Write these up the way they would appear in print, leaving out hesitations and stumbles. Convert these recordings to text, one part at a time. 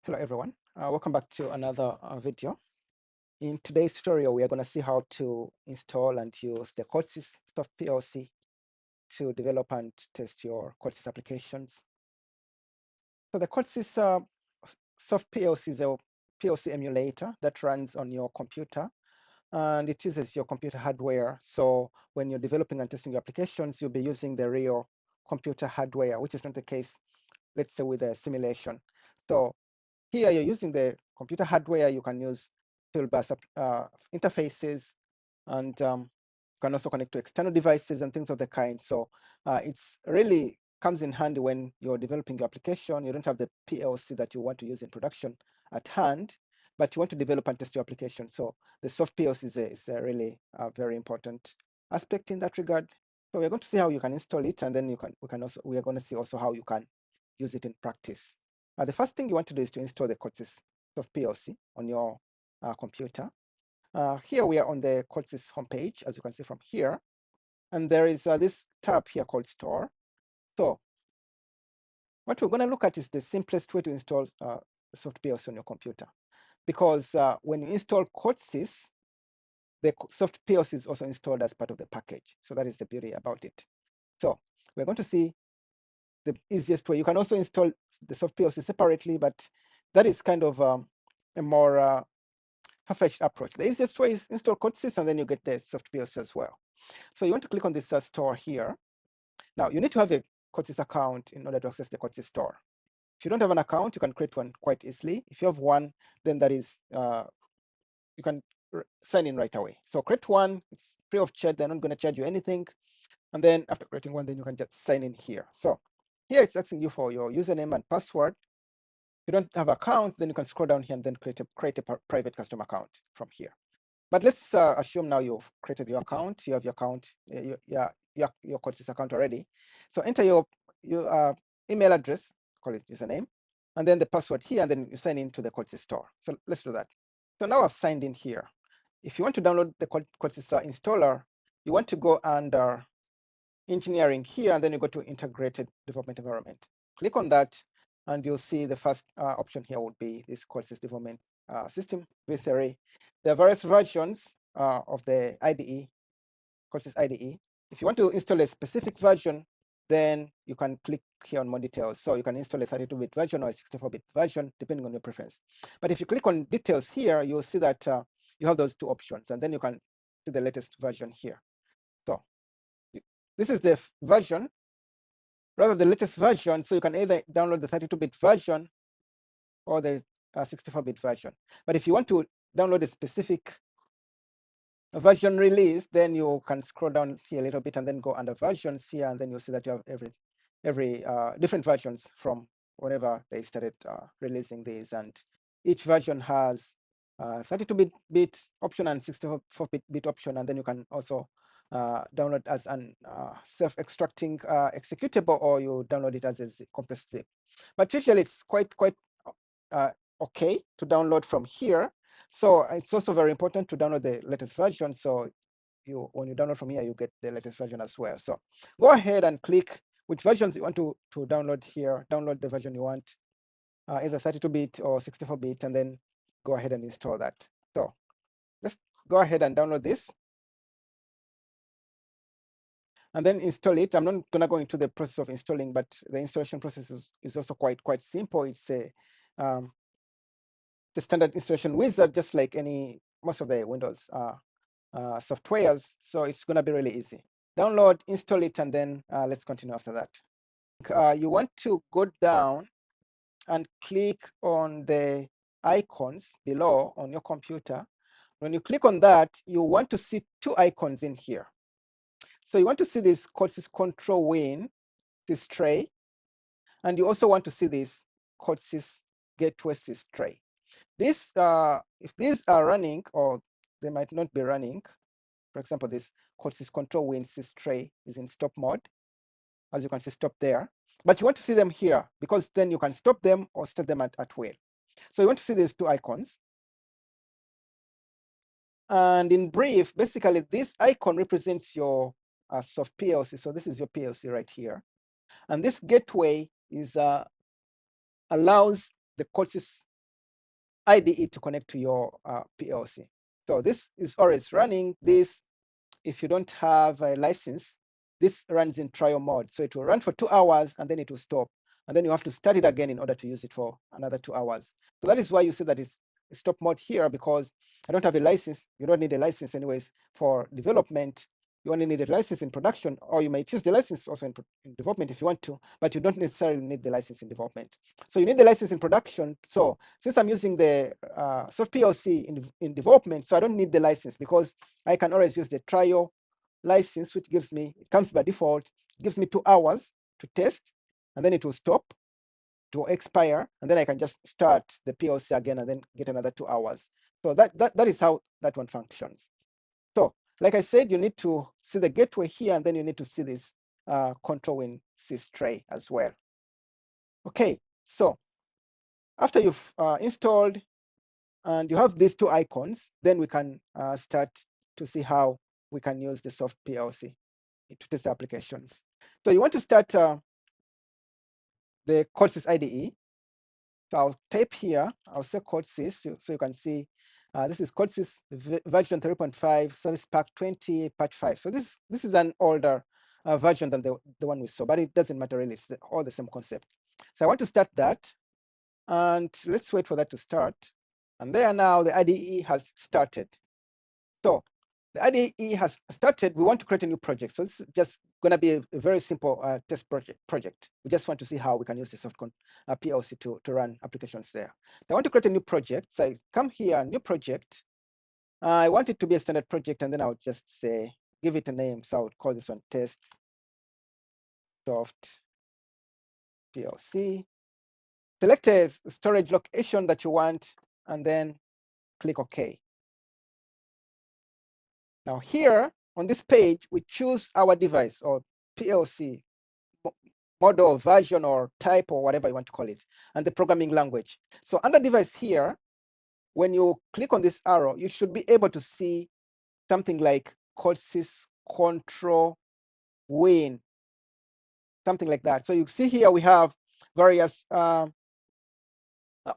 Hello everyone, welcome back to another video. In today's tutorial, we are going to see how to install and use the Codesys Soft PLC to develop and test your Codesys applications. So the Codesys Soft PLC is a PLC emulator that runs on your computer, and it uses your computer hardware. So when you're developing and testing your applications, you'll be using the real computer hardware, which is not the case, let's say, with a simulation. So here you're using the computer hardware. You can use toolbars interfaces, and you can also connect to external devices and things of the kind. So it's really comes in handy when you're developing your application. You don't have the PLC that you want to use in production at hand, but you want to develop and test your application. So the soft PLC is a really very important aspect in that regard. So we're going to see how you can install it, and then we are going to see also how you can use it in practice. The first thing you want to do is to install the Codesys Soft PLC on your computer. Here we are on the Codesys homepage, as you can see from here, and there is this tab here called Store. So what we're going to look at is the simplest way to install Soft PLC on your computer, because when you install Codesys, the Soft PLC is also installed as part of the package. So that is the beauty about it. So we're going to see the easiest way. You can also install the Soft PLC separately, but that is kind of a more far-fetched approach. The easiest way is install Codesys, and then you get the Soft PLC as well. So you want to click on this store here. Now you need to have a Codesys account in order to access the Codesys store. If you don't have an account, you can create one quite easily. If you have one, then that is you can sign in right away. So create one. It's free of charge. They're not going to charge you anything. And then after creating one, then you can just sign in here. So here it's asking you for your username and password. If you don't have an account, then you can scroll down here and then create a private custom account from here. But let's assume now you've created your account. You have your account, your Codesys account already. So enter your email address, call it username, and then the password here, and then you sign into the Codesys store. So let's do that. So now I've signed in here. If you want to download the Codesys installer, you want to go under engineering here, and then you go to integrated development environment. Click on that, and you'll see the first option here would be this Codesys development system v3. There are various versions of the IDE, Codesys IDE. If you want to install a specific version, then you can click here on more details. So you can install a 32-bit version or a 64-bit version, depending on your preference. But if you click on details here, you'll see that you have those two options, and then you can see the latest version here. So this is the version, rather the latest version. So you can either download the 32-bit version or the 64-bit version. But if you want to download a specific version release, then you can scroll down here a little bit and then go under versions here, and then you'll see that you have every different versions from whenever they started releasing these, and each version has 32-bit option and 64-bit option, and then you can also download as an self-extracting executable, or you download it as a compressed zip. But usually it's quite okay to download from here. So it's also very important to download the latest version. So when you download from here, you get the latest version as well. So go ahead and click which versions you want to download here. Download the version you want, either 32-bit or 64-bit, and then go ahead and install that. So let's go ahead and download this, and then install it. I'm not going to go into the process of installing, but the installation process is also quite simple. It's the standard installation wizard, just like most of the Windows softwares. So it's going to be really easy. Download, install it, and then let's continue after that. You want to go down and click on the icons below on your computer. When you click on that, you want to see two icons in here. So you want to see this Codesys Control Win, this tray, and you also want to see this Codesys Gateway Sys tray. This, if these are running, or they might not be running, for example, this Codesys Control Win Sys tray is in stop mode. As you can see, stop there. But you want to see them here, because then you can stop them or start them at will. So you want to see these two icons. And in brief, basically, this icon represents your soft PLC. So this is your PLC right here. And this gateway is allows the Codesys IDE to connect to your PLC. So this is always running. This, if you don't have a license, this runs in trial mode. So it will run for 2 hours and then it will stop. And then you have to start it again in order to use it for another 2 hours. So that is why you see that it's stop mode here, because I don't have a license. You don't need a license anyways for development. You only need a license in production, or you might use the license also in development if you want to, but you don't necessarily need the license in development. So you need the license in production. So since I'm using the soft PLC in development, so I don't need the license, because I can always use the trial license, which gives me, it comes by default, gives me 2 hours to test, and then it will stop, to expire, and then I can just start the PLC again and then get another 2 hours. So that is how that one functions. So like I said, you need to see the gateway here, and then you need to see this control win sys tray as well. Okay, so after you've installed and you have these 2 icons, then we can start to see how we can use the soft PLC to test applications. So you want to start the Codesys IDE. So I'll type here, I'll say Codesys, so you can see this is Codesys version 3.5, Service Pack 20, Patch 5. So this is an older version than the one we saw, but it doesn't matter really, it's all the same concept. So I want to start that, and let's wait for that to start. And there now the IDE has started. So the IDE has started. We want to create a new project. So this is just going to be a very simple test project. We just want to see how we can use the soft PLC to run applications there. So I want to create a new project. So I come here, new project. I want it to be a standard project, and then I would just say, give it a name. So I would call this one test soft PLC. Select a storage location that you want, and then click OK. Now here on this page, we choose our device or PLC model, version, or type, or whatever you want to call it, and the programming language. So under device here, when you click on this arrow, you should be able to see something like Codesys Control Win, something like that. So you see here we have various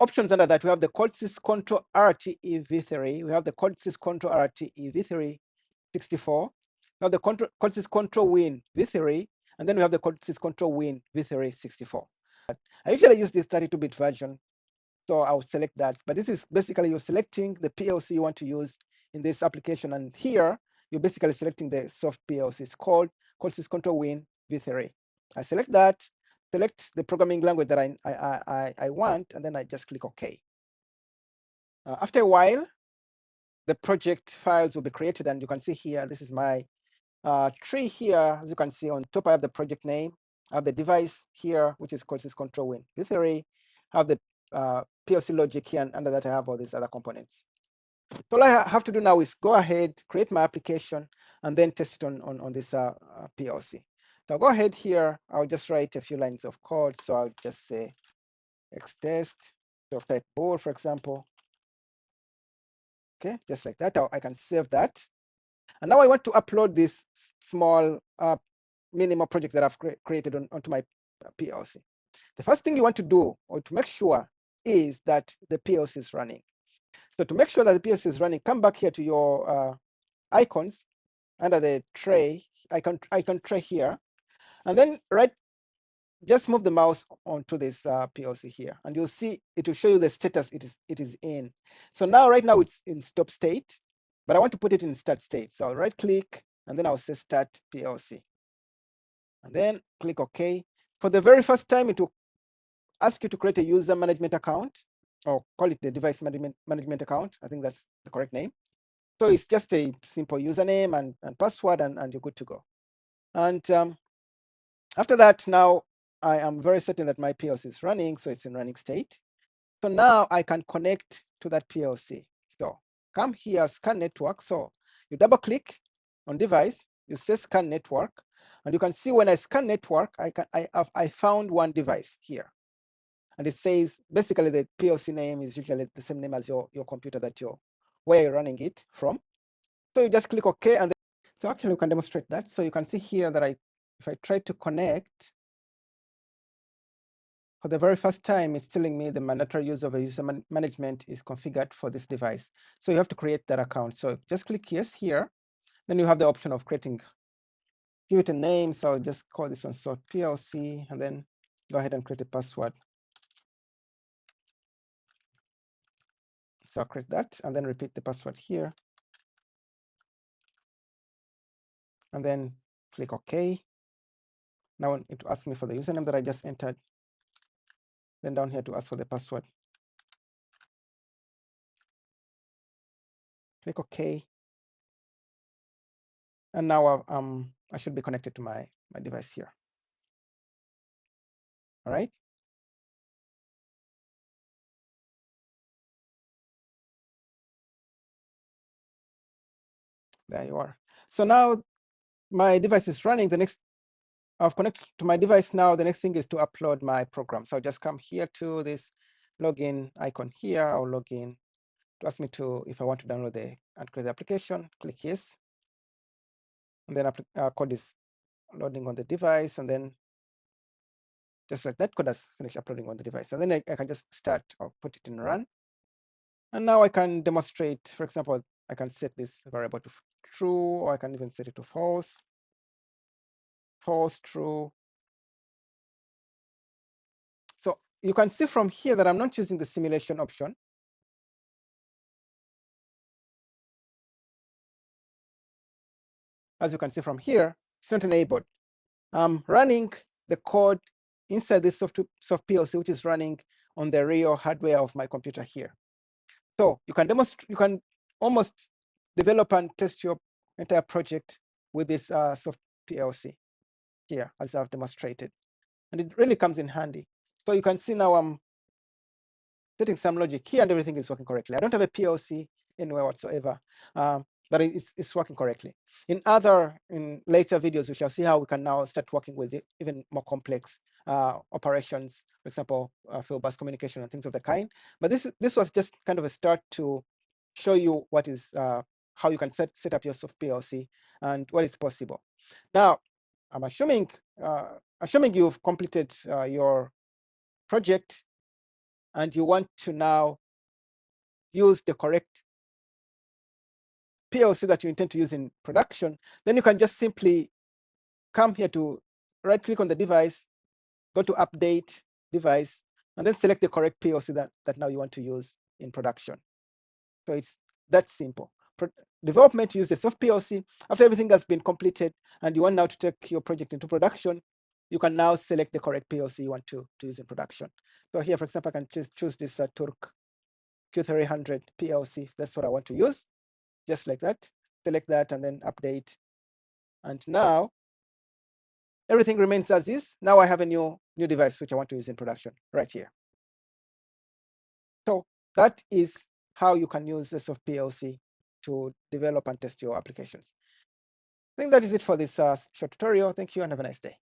options under that. We have the Codesys Control RTE v3. We have the Codesys Control RTE v3 64. We have the Codesys Control Win v3, and then we have the Codesys Control Win v3 64. I usually use the 32-bit version, so I'll select that. But this is basically you're selecting the PLC you want to use in this application, and here you're basically selecting the soft PLC. It's called Codesys Control Win v3. I select that, select the programming language that I want, and then I just click OK. After a while, the project files will be created, and you can see here, this is my tree here. As you can see on top, I have the project name. I have the device here, which is Codesys Control Win v3. I have the PLC logic here, and under that I have all these other components. So all I have to do now is go ahead, create my application, and then test it on this PLC. So I'll go ahead here. I'll just write a few lines of code. So I'll just say xtest, so type bool, for example. Okay, just like that. I can save that. And now I want to upload this small minimal project that I've created onto my PLC. The first thing you want to do, or to make sure, is that the PLC is running. So to make sure that the PLC is running, come back here to your icons under the tray, icon tray here, and then just move the mouse onto this PLC here, and you'll see it will show you the status it is in. So now, right now, it's in stop state, but I want to put it in start state. So I'll right click, and then I'll say start PLC, and then click OK. For the very first time, it will ask you to create a user management account, or call it the device management account. I think that's the correct name. So it's just a simple username and password, and you're good to go. And after that, now I am very certain that my PLC is running, so it's in running state. So now I can connect to that PLC. So come here, scan network. So you double click on device, you say scan network, and you can see when I scan network, I found one device here. And it says basically the PLC name is usually the same name as your computer where you're running it from. So you just click OK, and so actually we can demonstrate that. So you can see here that if I try to connect, For the very first time, it's telling me the mandatory use of a user management is configured for this device. So you have to create that account. So just click yes here. Then you have the option of creating, give it a name. So I'll just call this one Soft PLC, and then go ahead and create a password. So I'll create that and then repeat the password here. And then click OK. Now it will ask me for the username that I just entered. Then down here to ask for the password. Click OK. And now I should be connected to my device here. All right. There you are. So now my device is running. I've connected to my device now. The next thing is to upload my program. So I'll just come here to this login icon here. I'll log in to ask me if I want to download and create the application. Click yes. And then code is loading on the device. And then just like that, code has finished uploading on the device. And then I can just start or put it in run. And now I can demonstrate, for example, I can set this variable to true, or I can even set it to false, true. So you can see from here that I'm not choosing the simulation option. As you can see from here, it's not enabled. I'm running the code inside this soft PLC, which is running on the real hardware of my computer here. So you can almost develop and test your entire project with this soft PLC here, as I've demonstrated. And it really comes in handy. So you can see now I'm setting some logic here and everything is working correctly. I don't have a PLC anywhere whatsoever, but it's working correctly. In later videos, we shall see how we can now start working with even more complex operations, for example, field bus communication and things of the kind. But this was just kind of a start to show you what is how you can set up your soft PLC and what is possible. Now, I'm assuming you've completed your project and you want to now use the correct PLC that you intend to use in production, then you can just simply come here to right click on the device, go to update device, and then select the correct PLC that now you want to use in production. So it's that simple. Development, use the soft PLC. After everything has been completed and you want now to take your project into production, you can now select the correct PLC you want to use in production. So here, for example, I can choose this Turk Q300 PLC. That's what I want to use. Just like that. Select that and then update. And now everything remains as is. Now I have a new device which I want to use in production right here. So that is how you can use the soft PLC to develop and test your applications. I think that is it for this short tutorial. Thank you and have a nice day.